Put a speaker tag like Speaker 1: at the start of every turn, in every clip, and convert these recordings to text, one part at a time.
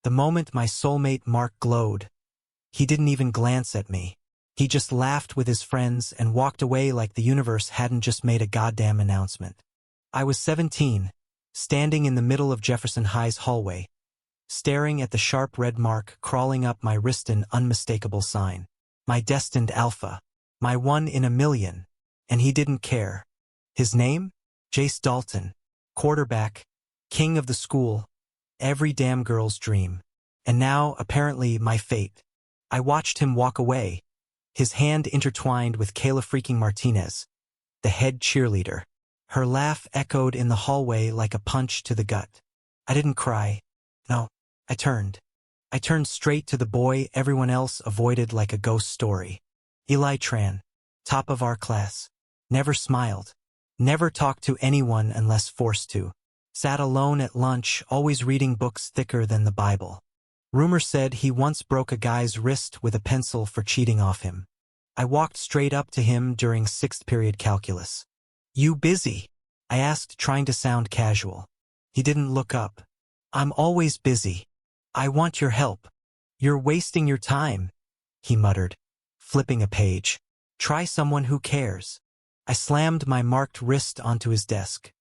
Speaker 1: The moment my soulmate Mark glowed, he didn't even glance at me. He just laughed with his friends and walked away like the universe hadn't just made a goddamn announcement. I was 17, standing in the middle of Jefferson High's hallway, staring at the sharp red mark crawling up my wrist, an unmistakable sign. My destined alpha. My 1 in a million. And he didn't care. His name? Jace Dalton. Quarterback. King of the school. Every damn girl's dream. And now, apparently, my fate. I watched him walk away, his hand intertwined with Kayla freaking Martinez, the head cheerleader. Her laugh echoed in the hallway like a punch to the gut. I didn't cry. No, I turned. I turned straight to the boy everyone else avoided like a ghost story. Eli Tran, top of our class. Never smiled. Never talked to anyone unless forced to. Sat alone at lunch, always reading books thicker than the Bible. Rumor said he once broke a guy's wrist with a pencil for cheating off him. I walked straight up to him during 6th period calculus. "You busy?" I asked, trying to sound casual. He didn't look up. "I'm always busy. I want your help." "You're wasting your time," he muttered, flipping a page. "Try someone who cares." I slammed my marked wrist onto his desk.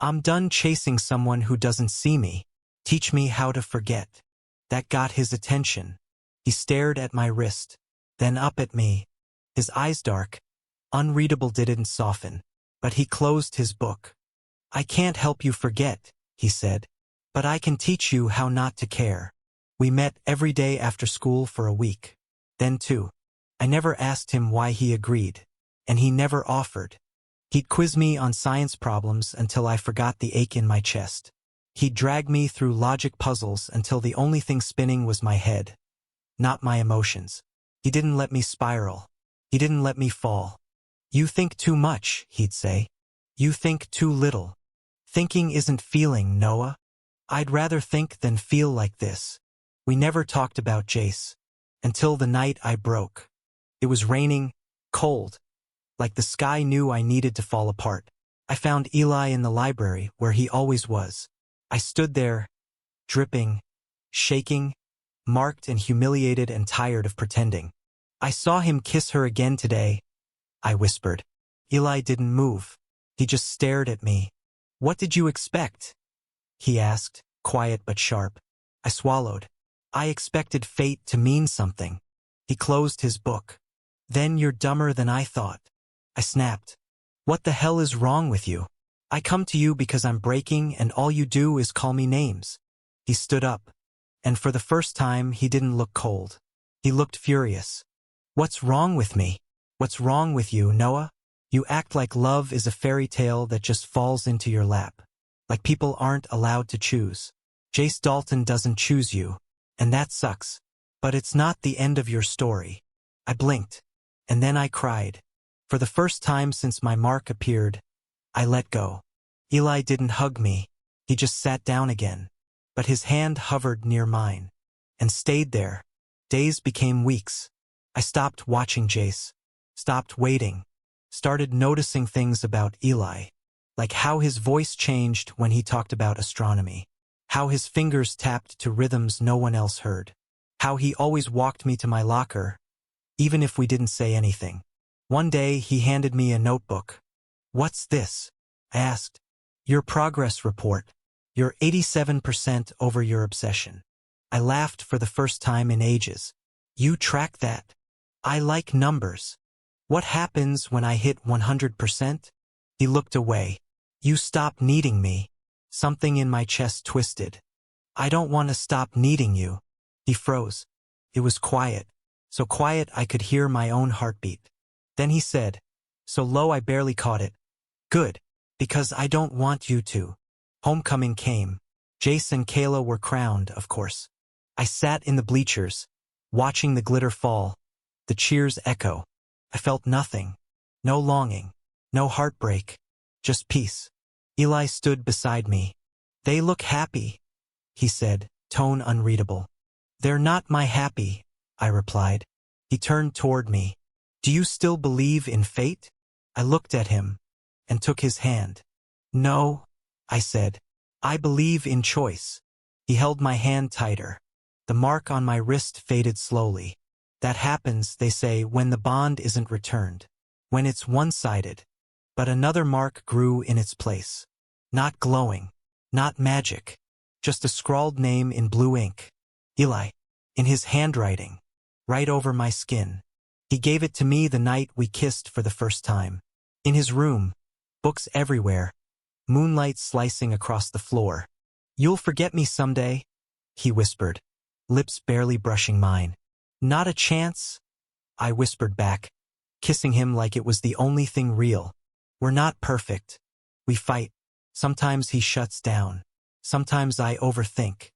Speaker 1: "I'm done chasing someone who doesn't see me. Teach me how to forget." That got his attention. He stared at my wrist, then up at me. His eyes dark, unreadable, didn't soften, but he closed his book. "I can't help you forget," he said, "but I can teach you how not to care." We met every day after school for a week. Then 2. I never asked him why he agreed, and he never offered. He'd quiz me on science problems until I forgot the ache in my chest. He'd drag me through logic puzzles until the only thing spinning was my head, not my emotions. He didn't let me spiral. He didn't let me fall. "You think too much," he'd say. "You think too little. Thinking isn't feeling, Noah. I'd rather think than feel like this." We never talked about Jace. Until the night I broke. It was raining, cold. Like the sky knew I needed to fall apart. I found Eli in the library, where he always was. I stood there, dripping, shaking, marked and humiliated and tired of pretending. "I saw him kiss her again today," I whispered. Eli didn't move. He just stared at me. "What did you expect?" he asked, quiet but sharp. I swallowed. I expected fate to mean something. He closed his book. "Then you're dumber than I thought." I snapped. "What the hell is wrong with you? I come to you because I'm breaking and all you do is call me names." He stood up, and for the first time he didn't look cold. He looked furious. "What's wrong with me? What's wrong with you, Noah? You act like love is a fairy tale that just falls into your lap. Like people aren't allowed to choose. Jace Dalton doesn't choose you, and that sucks. But it's not the end of your story." I blinked, and then I cried. For the first time since my mark appeared, I let go. Eli didn't hug me. He just sat down again. But his hand hovered near mine. And stayed there. Days became weeks. I stopped watching Jace. Stopped waiting. Started noticing things about Eli. Like how his voice changed when he talked about astronomy. How his fingers tapped to rhythms no one else heard. How he always walked me to my locker, even if we didn't say anything. One day he handed me a notebook. "What's this?" I asked. "Your progress report. You're 87% over your obsession." I laughed for the first time in ages. "You track that?" "I like numbers." "What happens when I hit 100%? He looked away. "You stop needing me." Something in my chest twisted. "I don't want to stop needing you." He froze. It was quiet. So quiet I could hear my own heartbeat. Then he said, so low I barely caught it, "Good, because I don't want you to." Homecoming came. Jace and Kayla were crowned, of course. I sat in the bleachers, watching the glitter fall, the cheers echo. I felt nothing. No longing. No heartbreak. Just peace. Eli stood beside me. "They look happy," he said, tone unreadable. "They're not my happy," I replied. He turned toward me. "Do you still believe in fate?" I looked at him and took his hand. "No," I said. "I believe in choice." He held my hand tighter. The mark on my wrist faded slowly. That happens, they say, when the bond isn't returned. When it's one-sided. But another mark grew in its place. Not glowing. Not magic. Just a scrawled name in blue ink. Eli. In his handwriting. Right over my skin. He gave it to me the night we kissed for the first time. In his room. Books everywhere. Moonlight slicing across the floor. "You'll forget me someday," he whispered, lips barely brushing mine. "Not a chance," I whispered back, kissing him like it was the only thing real. "We're not perfect. We fight. Sometimes he shuts down. Sometimes I overthink.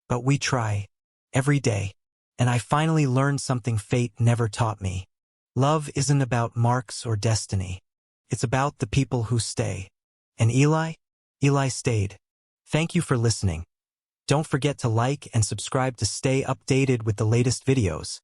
Speaker 1: But we try. Every day. And I finally learned something fate never taught me. Love isn't about marks or destiny. It's about the people who stay. And Eli stayed. Thank you for listening. Don't forget to like and subscribe to stay updated with the latest videos.